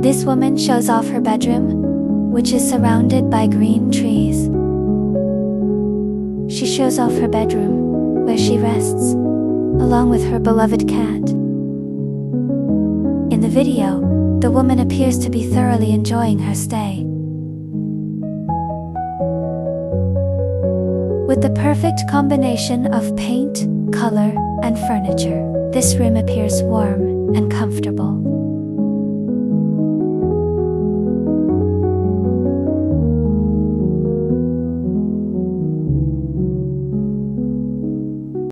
This woman shows off her bedroom, which is surrounded by green trees. She shows off her bedroom, where she rests, along with her beloved cat. In the video, the woman appears to be thoroughly enjoying her stay. With the perfect combination of paint, color, and furniture, this room appears warm and comfortable.